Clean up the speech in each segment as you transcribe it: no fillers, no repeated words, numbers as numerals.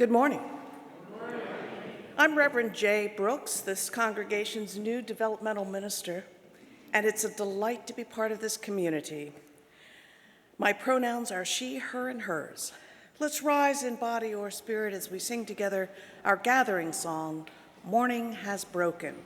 Good morning. I'm Reverend Jaye Brooks, this congregation's new developmental minister, and it's a delight to be part of this community. My pronouns are she, her, and hers. Let's rise in body or spirit as we sing together our gathering song, Morning Has Broken.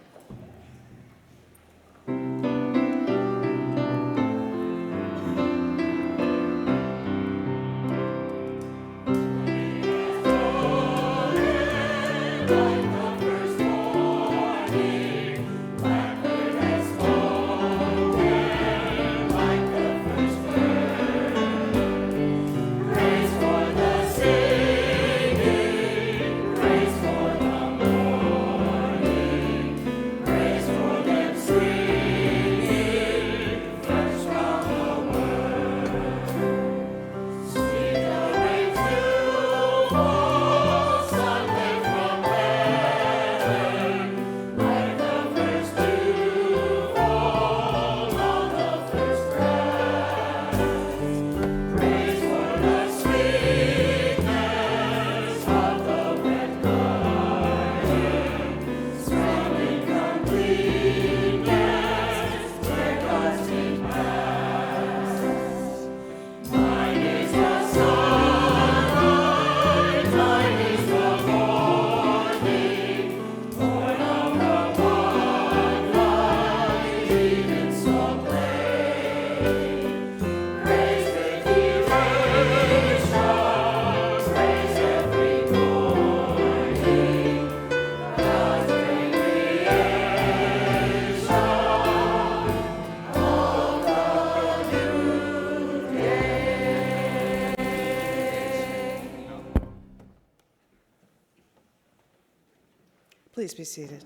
Please be seated.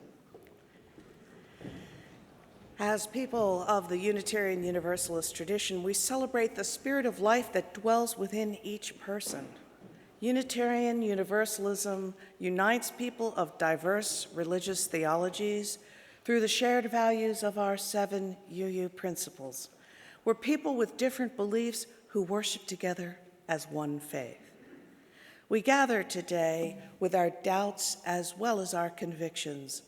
As people of the Unitarian Universalist tradition, we celebrate the spirit of life that dwells within each person. Unitarian Universalism unites people of diverse religious theologies through the shared values of our 7 UU principles. We're people with different beliefs who worship together as one faith. We gather today with our doubts as well as our convictions,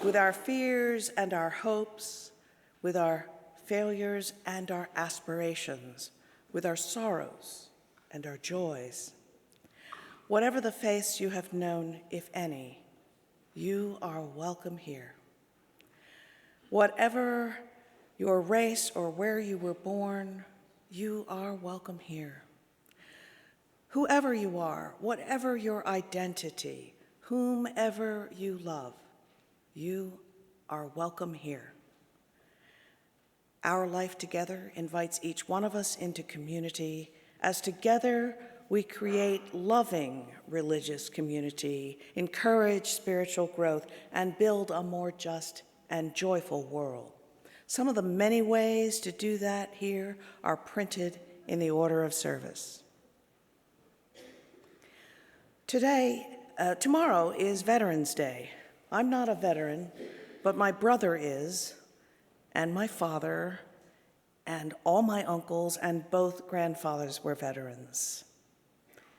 with our fears and our hopes, with our failures and our aspirations, with our sorrows and our joys. Whatever the faiths you have known, if any, you are welcome here. Whatever your race or where you were born, you are welcome here. Whoever you are, whatever your identity, whomever you love, you are welcome here. Our life together invites each one of us into community, as together we create loving religious community, encourage spiritual growth, and build a more just and joyful world. Some of the many ways to do that here are printed in the order of service. Tomorrow is Veterans Day. I'm not a veteran, but my brother is, and my father, and all my uncles and both grandfathers were veterans.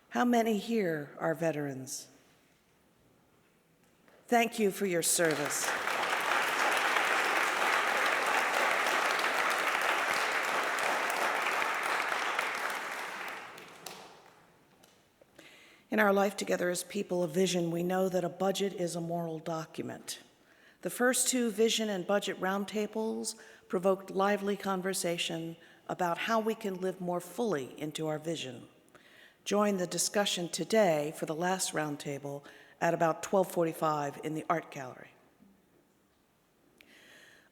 How many here are veterans? Thank you for your service. In our life together as people of vision, we know that a budget is a moral document. The first 2 vision and budget roundtables provoked lively conversation about how we can live more fully into our vision. Join the discussion today for the last roundtable at about 12:45 in the Art Gallery.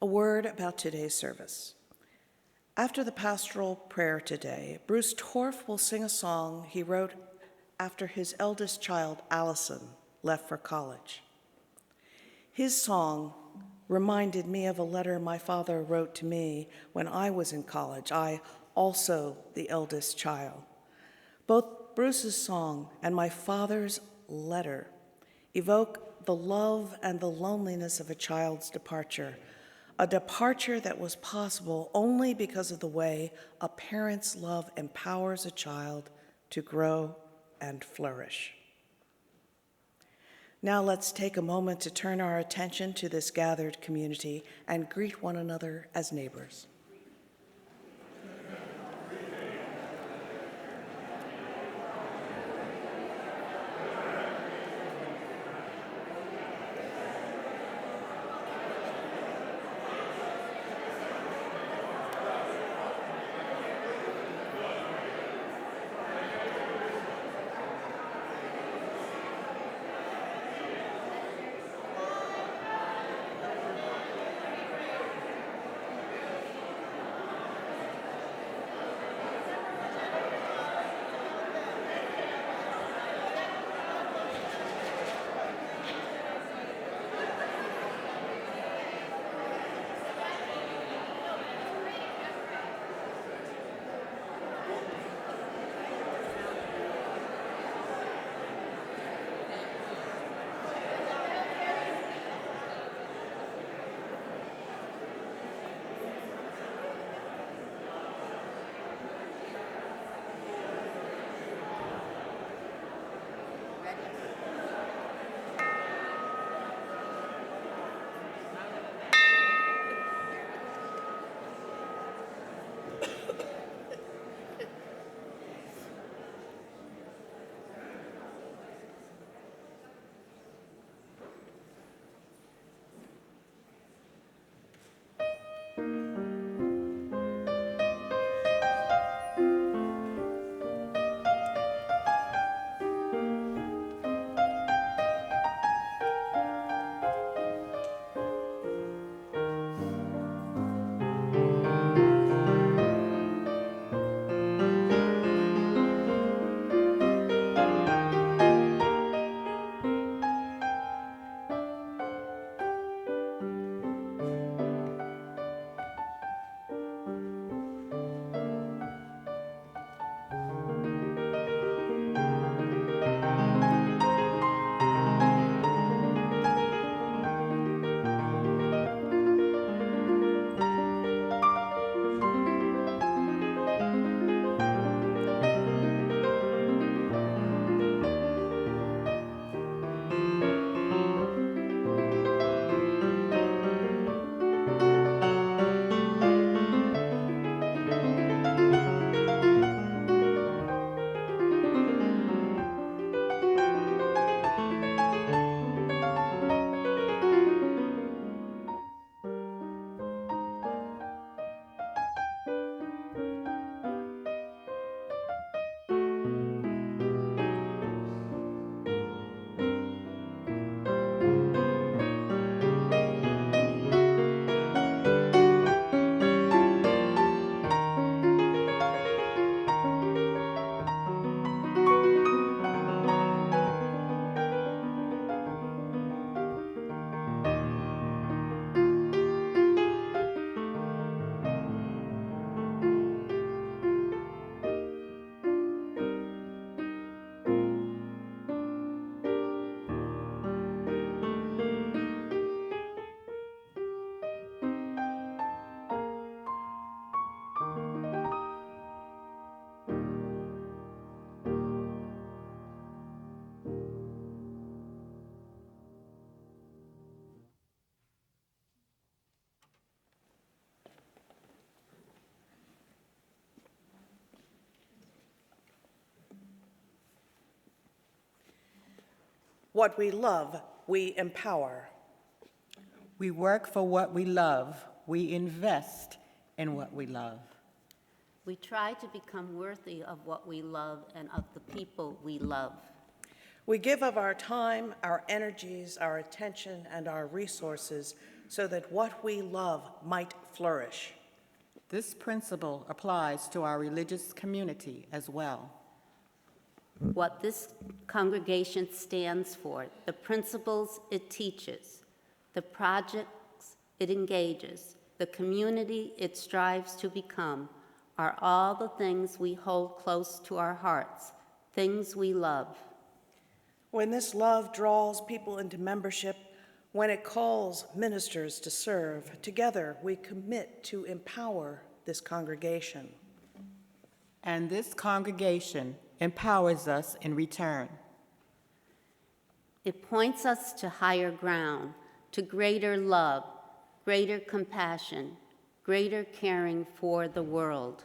A word about today's service. After the pastoral prayer today, Bruce Torff will sing a song he wrote after his eldest child, Allison, left for college. His song reminded me of a letter my father wrote to me when I was in college, I also the eldest child. Both Bruce's song and my father's letter evoke the love and the loneliness of a child's departure, a departure that was possible only because of the way a parent's love empowers a child to grow and flourish. Now let's take a moment to turn our attention to this gathered community and greet one another as neighbors. What we love, we empower. We work for what we love. We invest in what we love. We try to become worthy of what we love and of the people we love. We give of our time, our energies, our attention, and our resources so that what we love might flourish. This principle applies to our religious community as well. What this congregation stands for, the principles it teaches, the projects it engages, the community it strives to become, are all the things we hold close to our hearts, things we love. When this love draws people into membership, when it calls ministers to serve, together we commit to empower this congregation. And this congregation empowers us in return. It points us to higher ground, to greater love, greater compassion, greater caring for the world.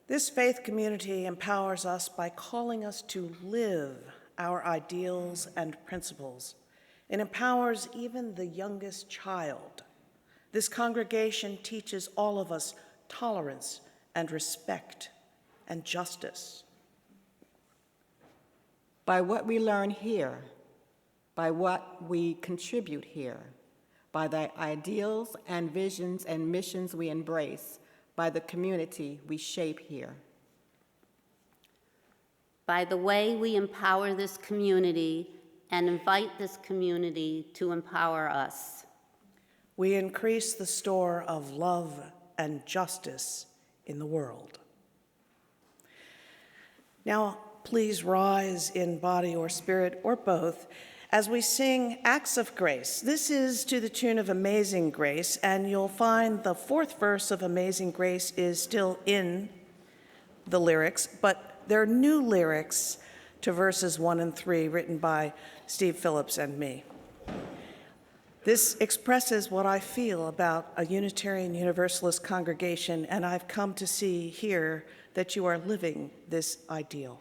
This faith community empowers us by calling us to live our ideals and principles. It empowers even the youngest child. This congregation teaches all of us tolerance and respect and justice. By what we learn here, by what we contribute here, by the ideals and visions and missions we embrace, by the community we shape here. By the way we empower this community and invite this community to empower us. We increase the store of love and justice in the world. Now, please rise in body or spirit or both as we sing Acts of Grace. This is to the tune of Amazing Grace, and you'll find the fourth verse of Amazing Grace is still in the lyrics, but there are new lyrics to verses 1 and 3 written by Steve Phillips and me. This expresses what I feel about a Unitarian Universalist congregation, and I've come to see here that you are living this ideal.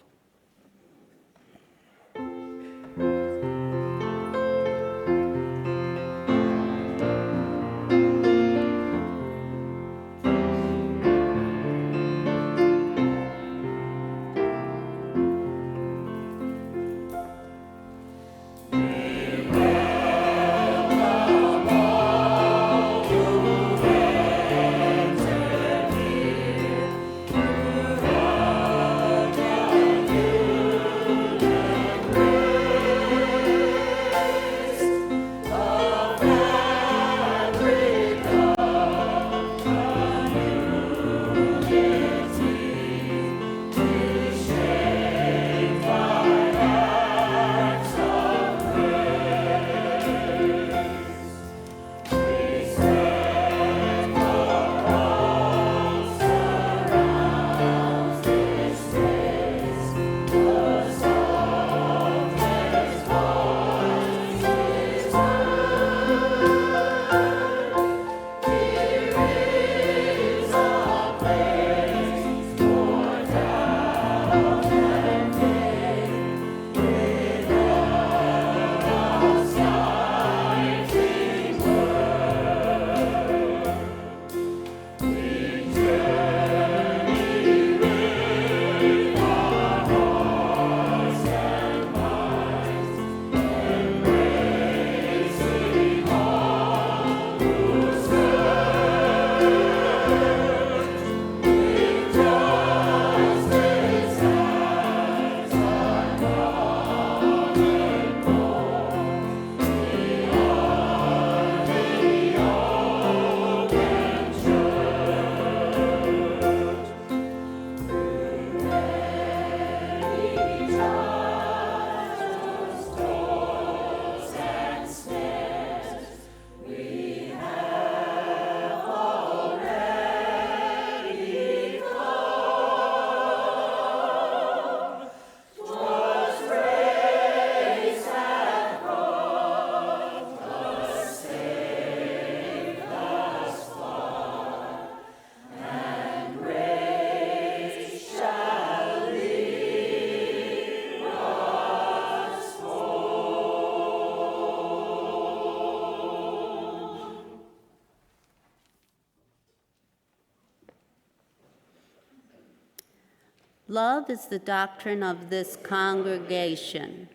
Love is the doctrine of this congregation.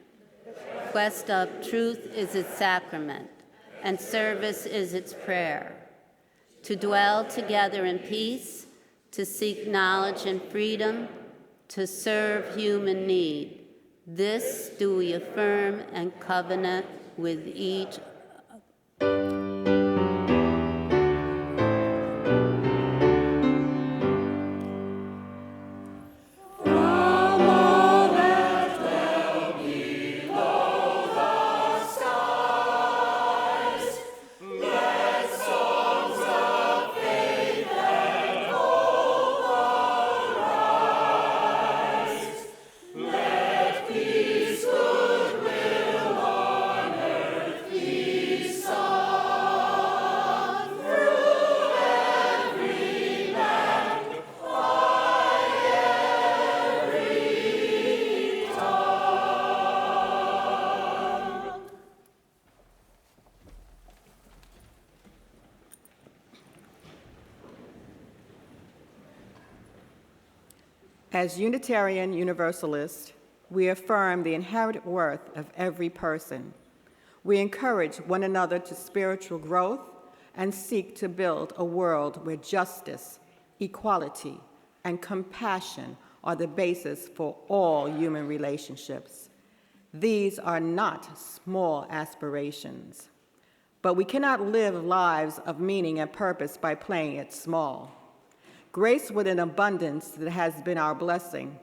Quest of truth is its sacrament, and service is its prayer. To dwell together in peace, to seek knowledge and freedom, to serve human need. This do we affirm and covenant with each Peace, good As Unitarian Universalists, we affirm the inherent worth of every person. We encourage one another to spiritual growth and seek to build a world where justice, equality, and compassion are the basis for all human relationships. These are not small aspirations, but we cannot live lives of meaning and purpose by playing it small. Grace with an abundance that has been our blessing,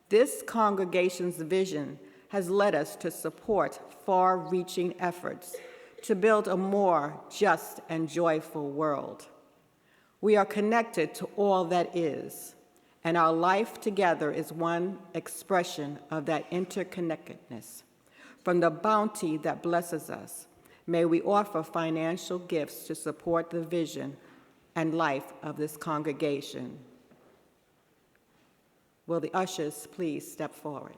this congregation's vision has led us to support far-reaching efforts to build a more just and joyful world. We are connected to all that is, and our life together is one expression of that interconnectedness. From the bounty that blesses us, may we offer financial gifts to support the vision and life of this congregation. Will the ushers please step forward?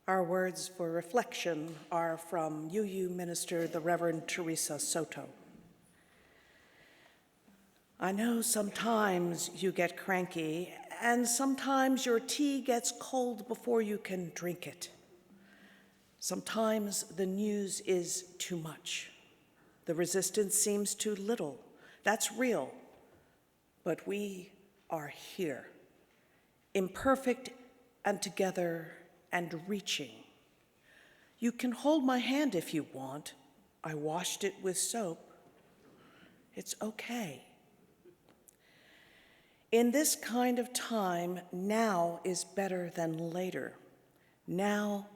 Our words for reflection are from UU Minister the Reverend Teresa Soto. I know sometimes you get cranky, and sometimes your tea gets cold before you can drink it. Sometimes the news is too much. The resistance seems too little. That's real. But we are here, imperfect and together and reaching. You can hold my hand if you want. I washed it with soap. It's okay. In this kind of time, now is better than later. Now,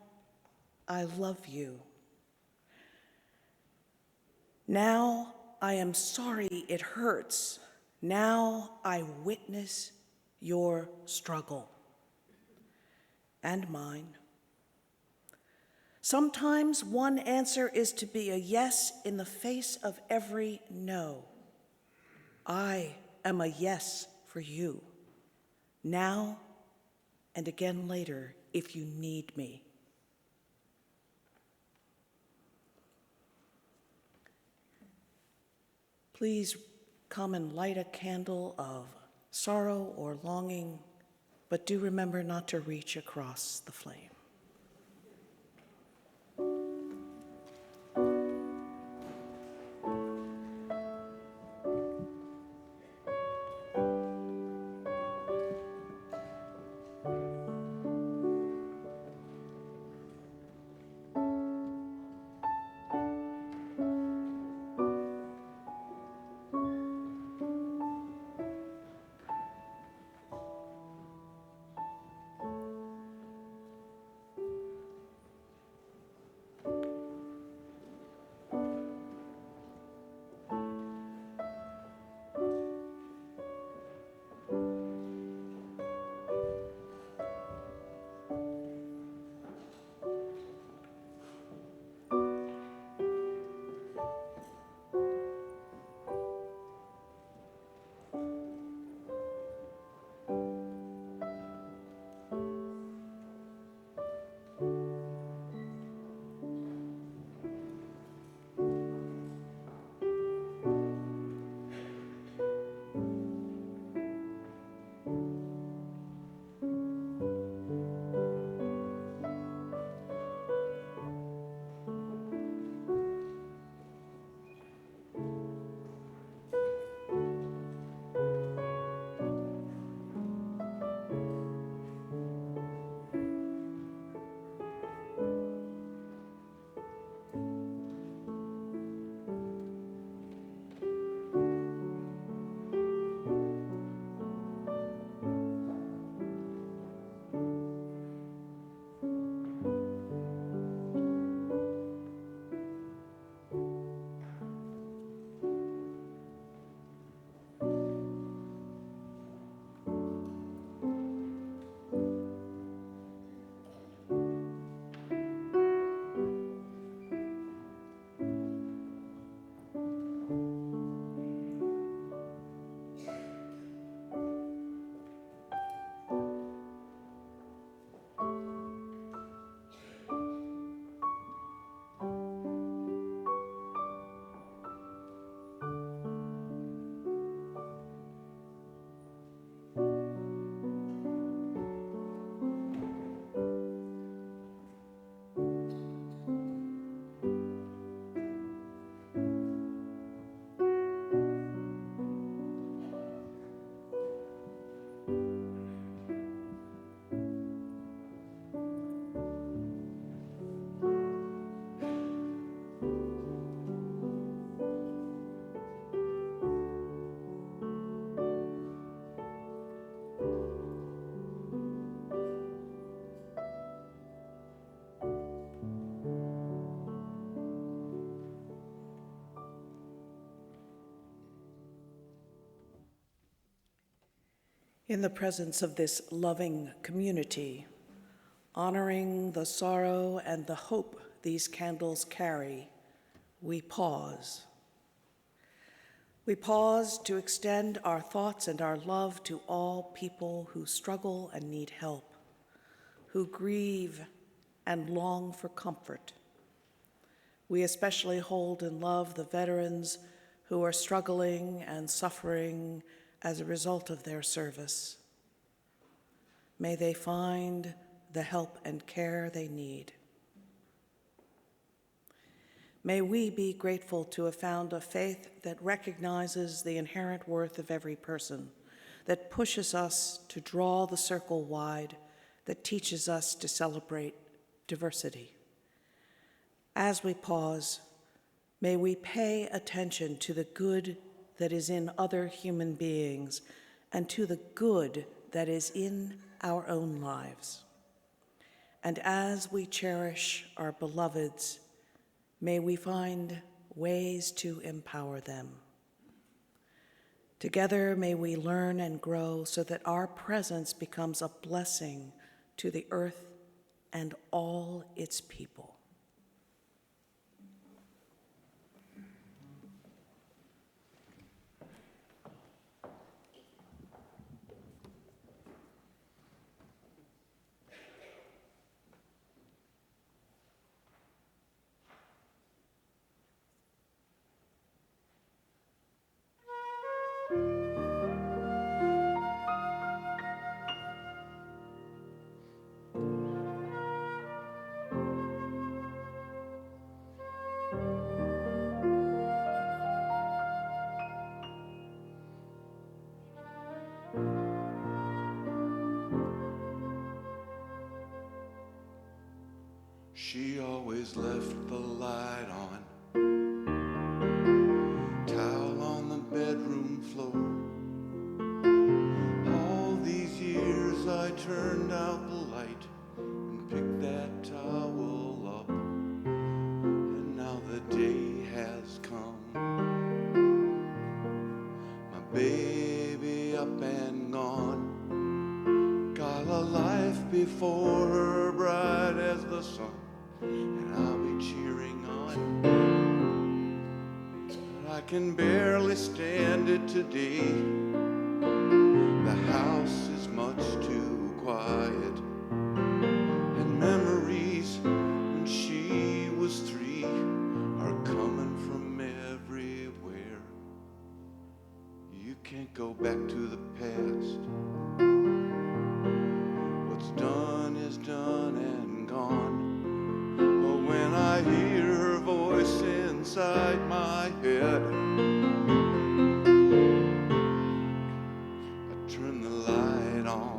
I love you. Now, I am sorry it hurts. Now, I witness your struggle and mine. Sometimes one answer is to be a yes in the face of every no. I am a yes for you, now and again later if you need me. Please come and light a candle of sorrow or longing, but do remember not to reach across the flame. In the presence of this loving community, honoring the sorrow and the hope these candles carry, we pause. We pause to extend our thoughts and our love to all people who struggle and need help, who grieve and long for comfort. We especially hold and love the veterans who are struggling and suffering as a result of their service. May they find the help and care they need. May we be grateful to have found a faith that recognizes the inherent worth of every person, that pushes us to draw the circle wide, that teaches us to celebrate diversity. As we pause, may we pay attention to the good that is in other human beings and to the good that is in our own lives. And as we cherish our beloveds, may we find ways to empower them. Together, may we learn and grow so that our presence becomes a blessing to the earth and all its people. She always left the light on, towel on the bedroom floor. All these years I turned out the light and picked that towel up, and now the day has come. My baby up and gone, got a life before her bright as the sun, and I'll be cheering on. But I can barely stand it today. The house is much too quiet, and memories when she was 3 are coming from everywhere. You can't go back to the past. What's done is done and gone. But when I hear her voice inside my head, I turn the light on.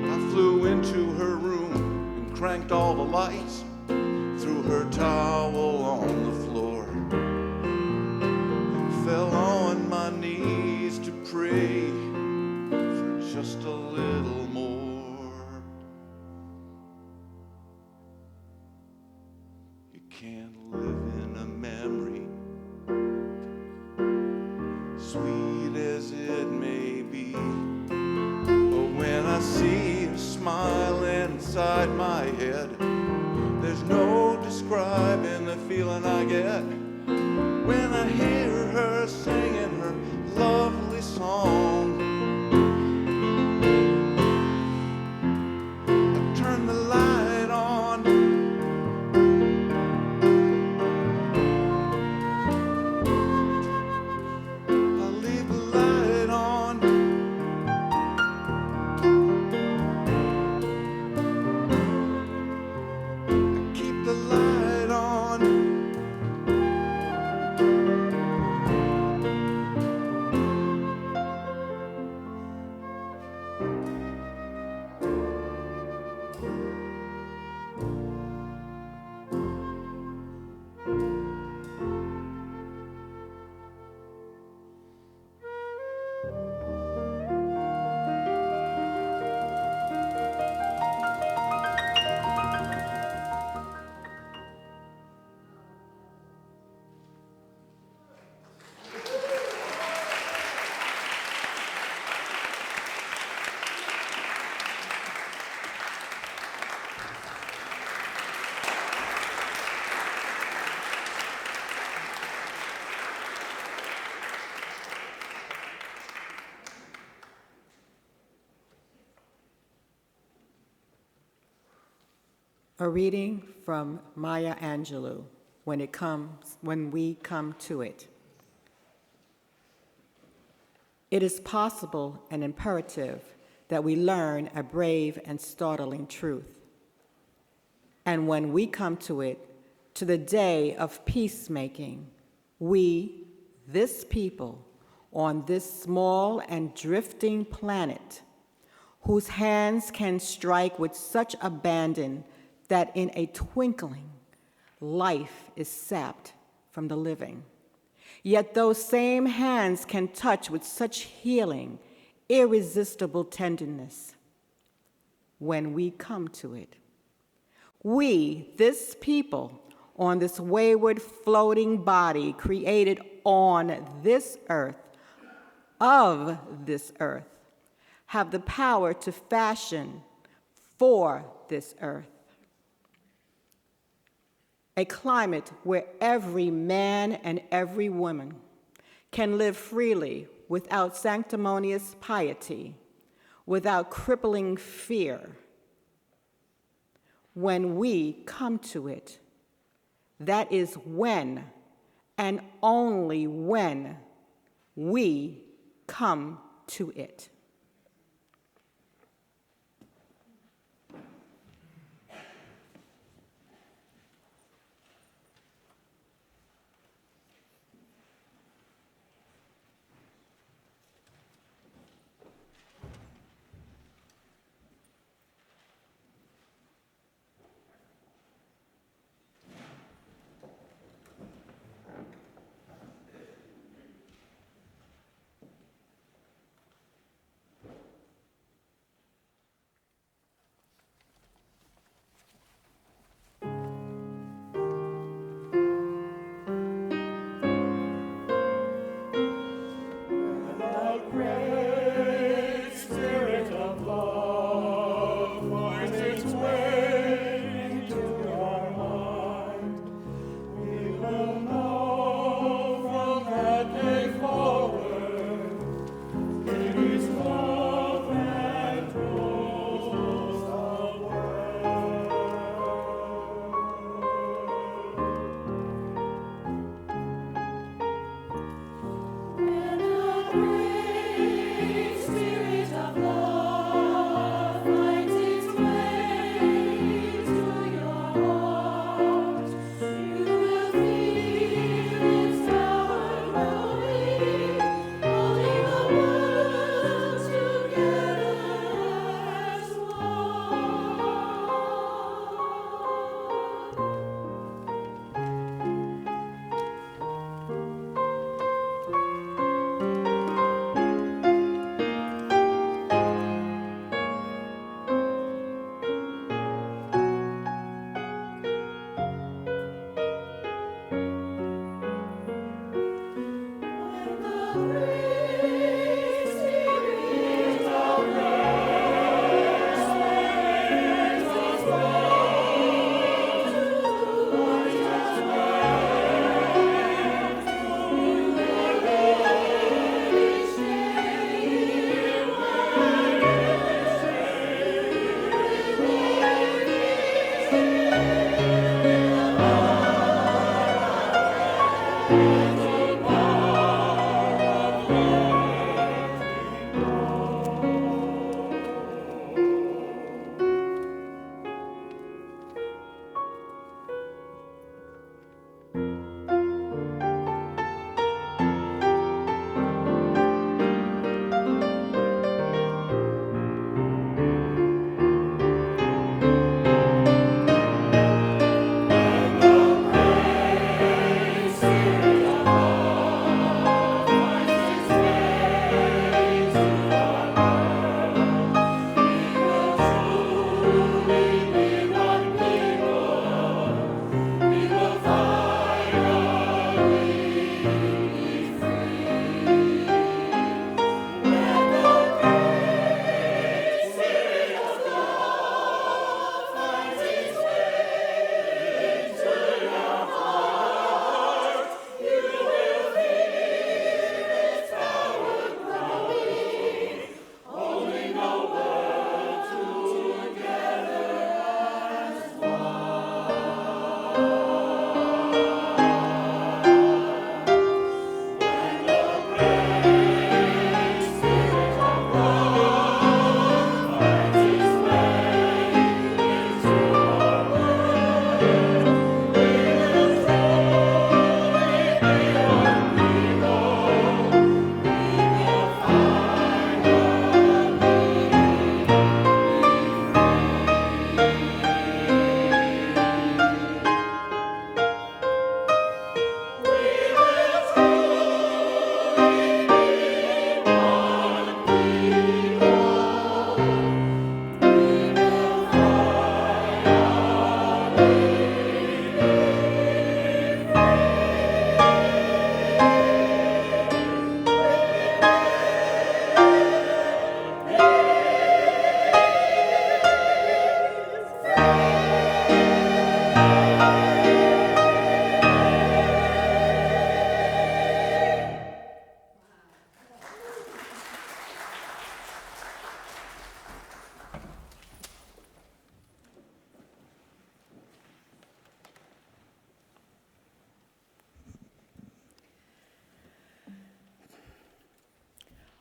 I flew into her room and cranked all the lights, threw her towel on the floor, fell on my knees to pray for just a little more. You can't live in a memory, sweet as it may be, but when I see her smile inside my head, there's no describing the feeling I get when I hear her singing her lovely song. I turn the light on. I leave the light on. Keep the light on. A reading from Maya Angelou, when we come to it. It is possible and imperative that we learn a brave and startling truth. And when we come to it, to the day of peacemaking, we, this people, on this small and drifting planet, whose hands can strike with such abandon that in a twinkling, life is sapped from the living. Yet those same hands can touch with such healing, irresistible tenderness when we come to it. We, this people, on this wayward floating body created on this earth, of this earth, have the power to fashion for this earth a climate where every man and every woman can live freely without sanctimonious piety, without crippling fear. When we come to it, that is when, and only when, we come to it.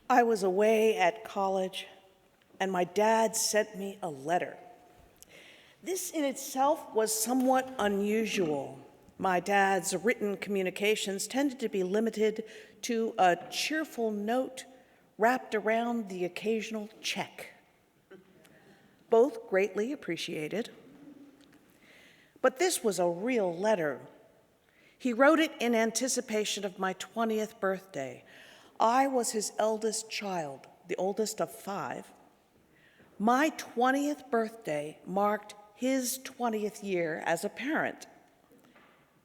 I was away at college, and my dad sent me a letter. This in itself was somewhat unusual. My dad's written communications tended to be limited to a cheerful note wrapped around the occasional check. Both greatly appreciated. But this was a real letter. He wrote it in anticipation of my 20th birthday. I was his eldest child, the oldest of 5. My 20th birthday marked his 20th year as a parent.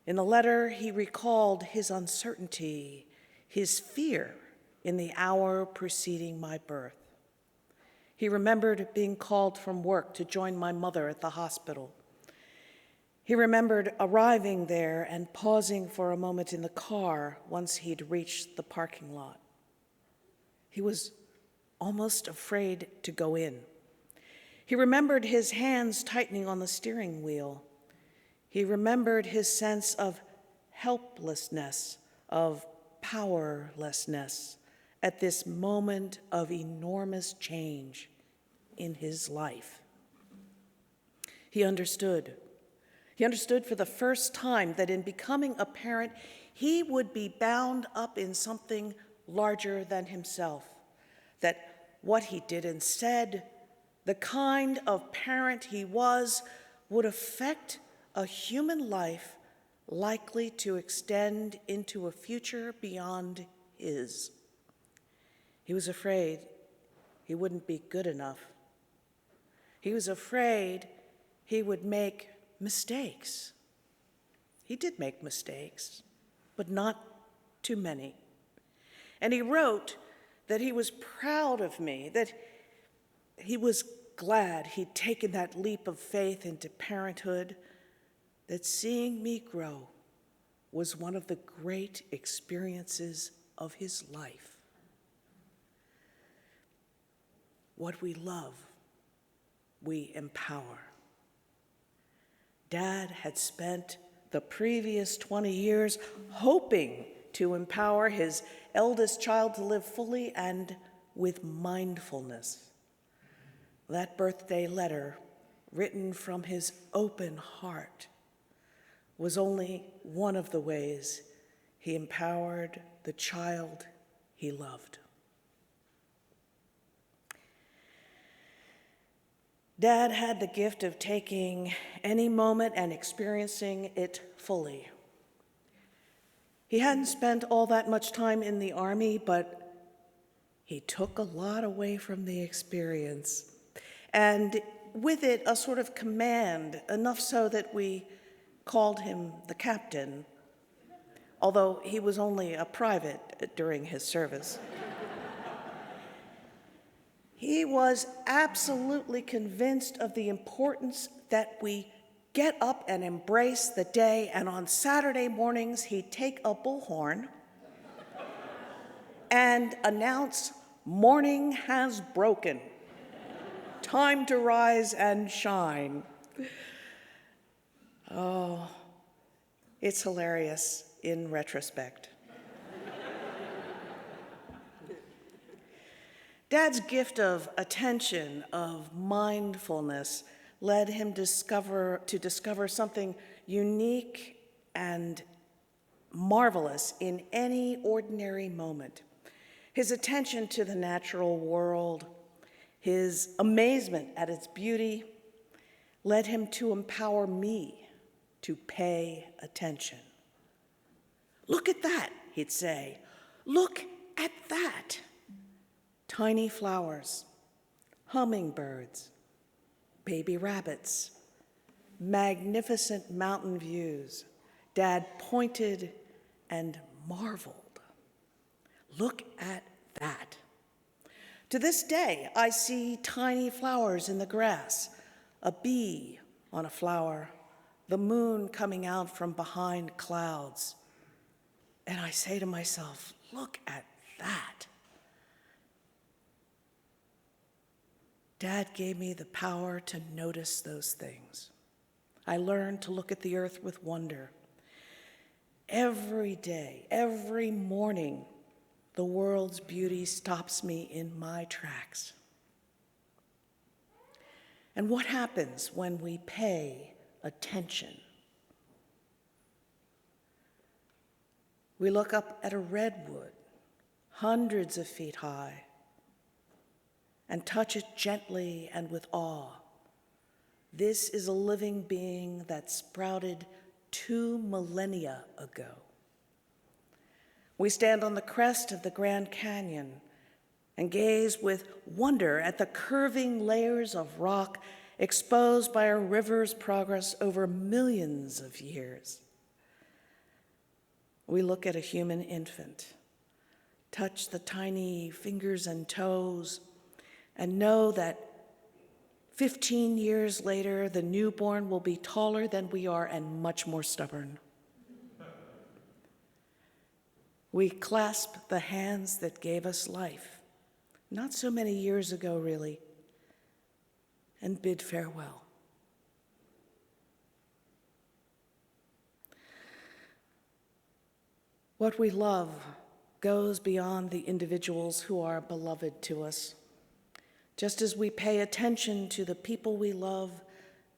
In the letter, he recalled his uncertainty, his fear in the hour preceding my birth. He remembered being called from work to join my mother at the hospital. He remembered arriving there and pausing for a moment in the car once he'd reached the parking lot. He was almost afraid to go in. He remembered his hands tightening on the steering wheel. He remembered his sense of helplessness, of powerlessness at this moment of enormous change in his life. He understood. He understood for the first time that in becoming a parent, he would be bound up in something larger than himself, that what he did and said, the kind of parent he was, would affect a human life likely to extend into a future beyond his. He was afraid he wouldn't be good enough. He was afraid he would make mistakes. He did make mistakes, but not too many. And he wrote that he was proud of me, that he was glad he'd taken that leap of faith into parenthood, that seeing me grow was one of the great experiences of his life. What we love, we empower. Dad had spent the previous 20 years hoping to empower his eldest child to live fully and with mindfulness. That birthday letter, written from his open heart, was only one of the ways he empowered the child he loved. Dad had the gift of taking any moment and experiencing it fully. He hadn't spent all that much time in the Army, but he took a lot away from the experience. And with it, a sort of command, enough so that we called him the captain, although he was only a private during his service. He was absolutely convinced of the importance that we get up and embrace the day, and on Saturday mornings, he'd take a bullhorn and announce, "Morning has broken. Time to rise and shine." Oh, it's hilarious in retrospect. Dad's gift of attention, of mindfulness, led him to discover something unique and marvelous in any ordinary moment. His attention to the natural world, his amazement at its beauty, led him to empower me to pay attention. "Look at that," he'd say. "Look at that." Tiny flowers, hummingbirds, baby rabbits, magnificent mountain views. Dad pointed and marveled. "Look at that." To this day, I see tiny flowers in the grass, a bee on a flower, the moon coming out from behind clouds. And I say to myself, "Look at that." Dad gave me the power to notice those things. I learned to look at the earth with wonder. Every day, every morning, the world's beauty stops me in my tracks. And what happens when we pay attention? We look up at a redwood, hundreds of feet high, and touch it gently and with awe. This is a living being that sprouted 2 millennia ago. We stand on the crest of the Grand Canyon and gaze with wonder at the curving layers of rock exposed by a river's progress over millions of years. We look at a human infant, touch the tiny fingers and toes, and know that 15 years later, the newborn will be taller than we are and much more stubborn. We clasp the hands that gave us life, not so many years ago, really, and bid farewell. What we love goes beyond the individuals who are beloved to us. Just as we pay attention to the people we love,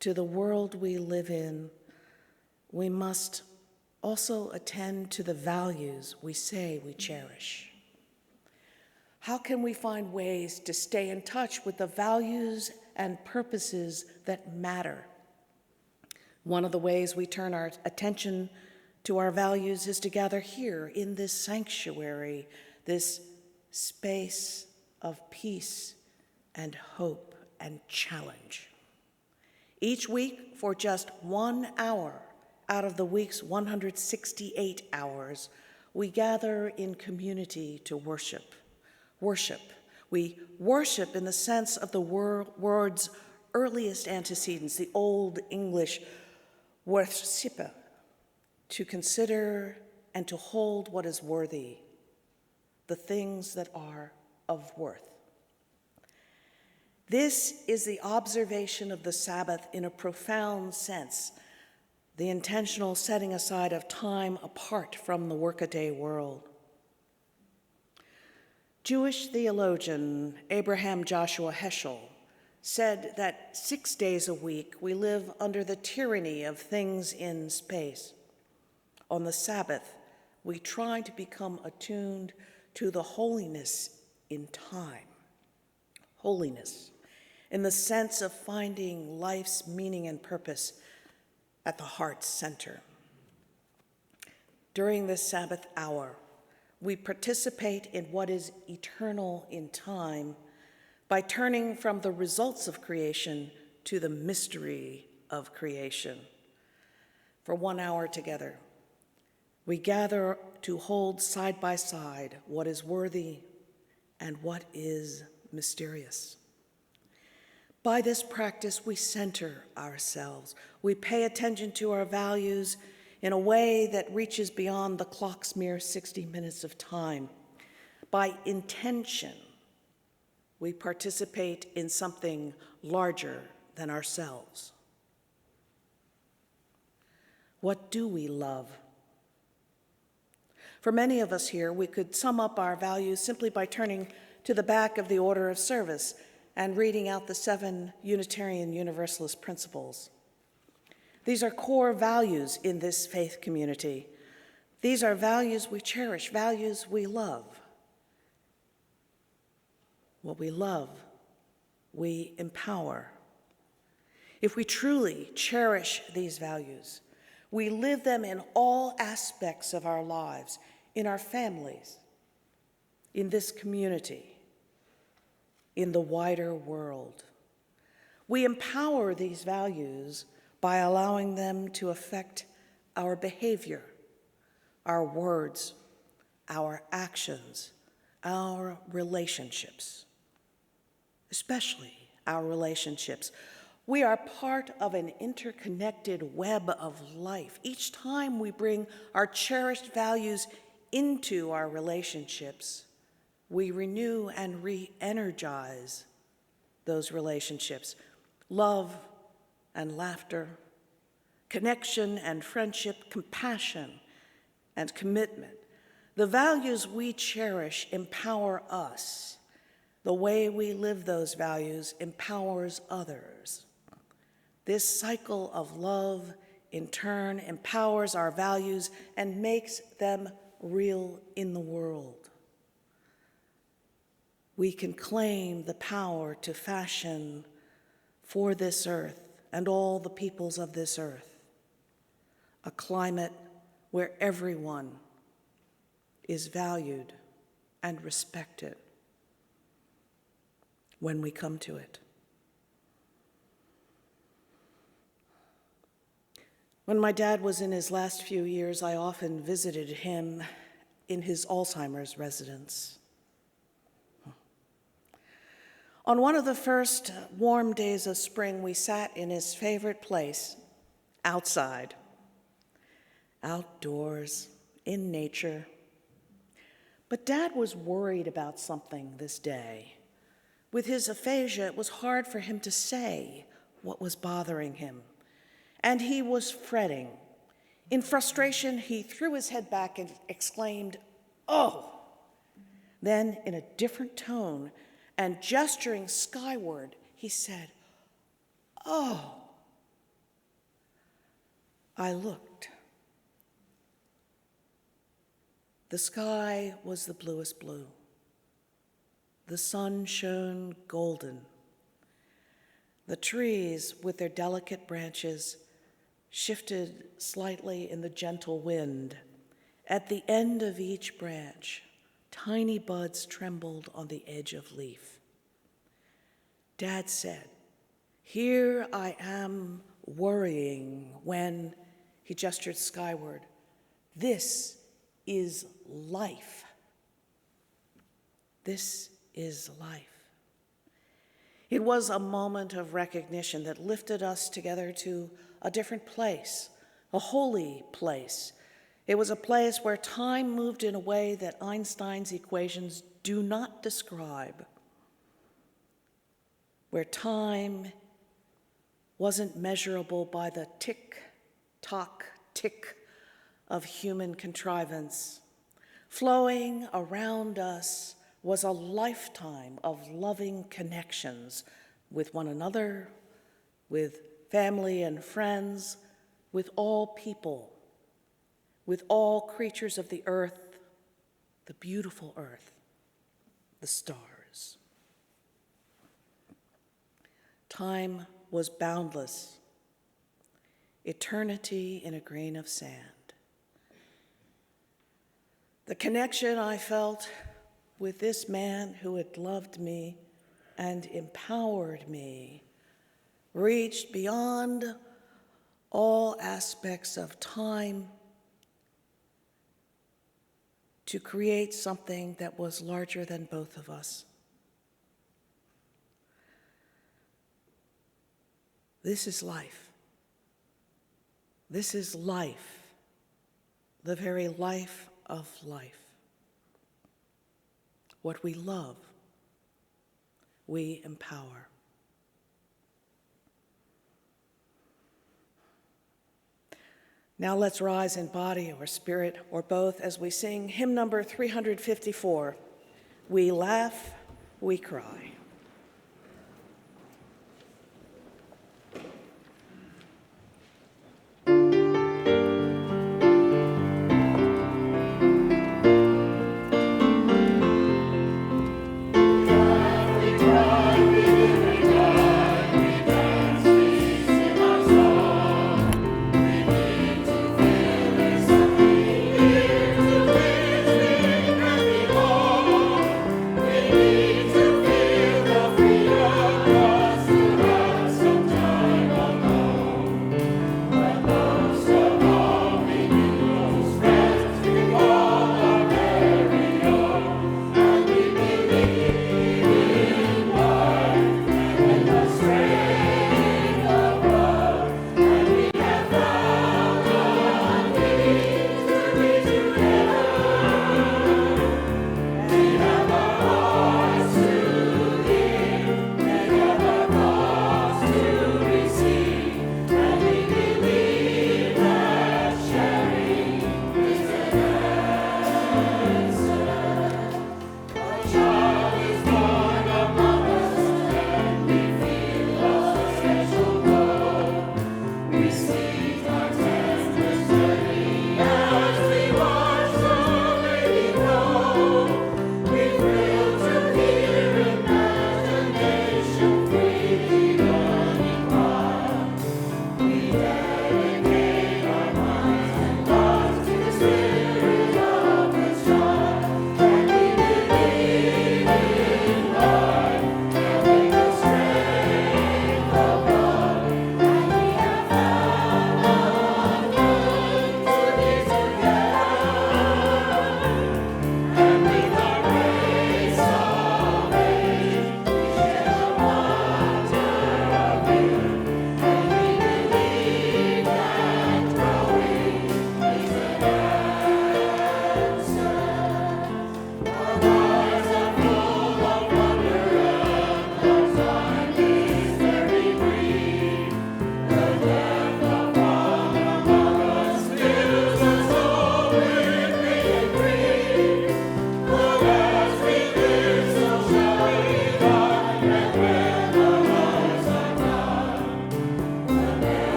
to the world we live in, we must also attend to the values we say we cherish. How can we find ways to stay in touch with the values and purposes that matter? One of the ways we turn our attention to our values is to gather here in this sanctuary, this space of peace and hope and challenge. Each week, for just 1 hour out of the week's 168 hours, we gather in community to worship. Worship. We worship in the sense of the word's earliest antecedents, the Old English worshipper, to consider and to hold what is worthy, the things that are of worth. This is the observation of the Sabbath in a profound sense, the intentional setting aside of time apart from the workaday world. Jewish theologian Abraham Joshua Heschel said that 6 days a week we live under the tyranny of things in space. On the Sabbath, we try to become attuned to the holiness in time. Holiness, in the sense of finding life's meaning and purpose at the heart's center. During this Sabbath hour, we participate in what is eternal in time by turning from the results of creation to the mystery of creation. For 1 hour together, we gather to hold side by side what is worthy and what is mysterious. By this practice, we center ourselves. We pay attention to our values in a way that reaches beyond the clock's mere 60 minutes of time. By intention, we participate in something larger than ourselves. What do we love? For many of us here, we could sum up our values simply by turning to the back of the order of service and reading out the 7 Unitarian Universalist principles. These are core values in this faith community. These are values we cherish, values we love. What we love, we empower. If we truly cherish these values, we live them in all aspects of our lives, in our families, in this community, in the wider world. We empower these values by allowing them to affect our behavior, our words, our actions, our relationships, especially our relationships. We are part of an interconnected web of life. Each time we bring our cherished values into our relationships, we renew and re-energize those relationships. Love and laughter, connection and friendship, compassion and commitment. The values we cherish empower us. The way we live those values empowers others. This cycle of love, in turn, empowers our values and makes them real in the world. We can claim the power to fashion for this earth and all the peoples of this earth a climate where everyone is valued and respected when we come to it. When my dad was in his last few years, I often visited him in his Alzheimer's residence. On one of the first warm days of spring, we sat in his favorite place, outside, outdoors, in nature. But Dad was worried about something this day. With his aphasia, it was hard for him to say what was bothering him, and he was fretting. In frustration, he threw his head back and exclaimed, "Oh!" Then, in a different tone and gesturing skyward, he said, "Oh!" I looked. The sky was the bluest blue. The sun shone golden. The trees, with their delicate branches, shifted slightly in the gentle wind. At the end of each branch, tiny buds trembled on the edge of leaf. Dad said, "Here I am worrying when," he gestured skyward, "this is life. This is life." It was a moment of recognition that lifted us together to a different place, a holy place. It was a place where time moved in a way that Einstein's equations do not describe, where time wasn't measurable by the tick-tock tick of human contrivance. Flowing around us was a lifetime of loving connections with one another, with family and friends, with all people, with all creatures of the earth, the beautiful earth, the stars. Time was boundless, eternity in a grain of sand. The connection I felt with this man who had loved me and empowered me reached beyond all aspects of time to create something that was larger than both of us. This is life. This is life, the very life of life. What we love, we empower. Now let's rise in body or spirit or both as we sing hymn number 354, "We Laugh, We Cry." Feel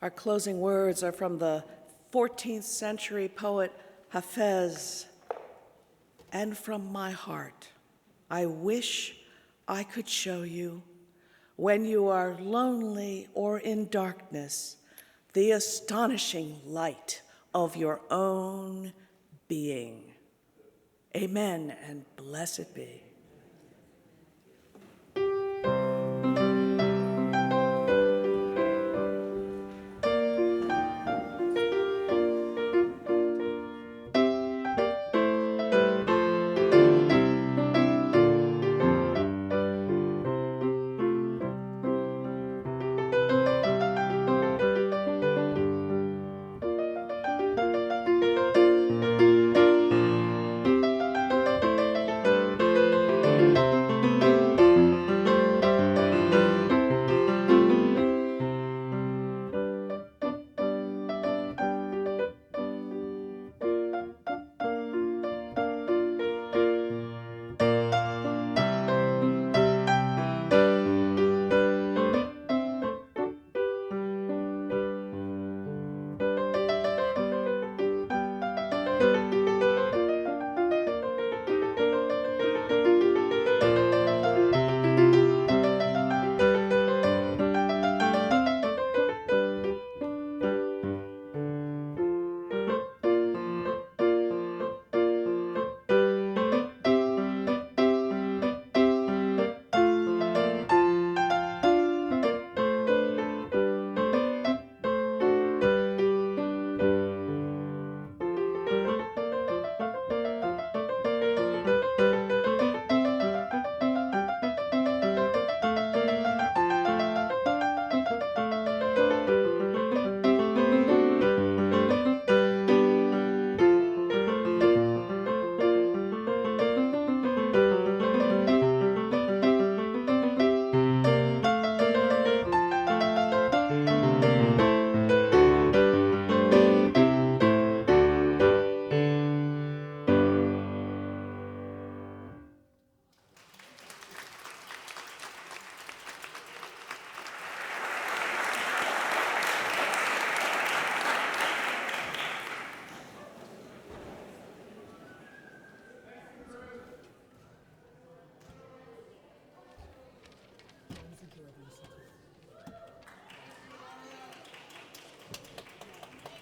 Our closing words are from the 14th century poet Hafez. And from my heart, I wish I could show you, when you are lonely or in darkness, the astonishing light of your own being. Amen, and blessed be.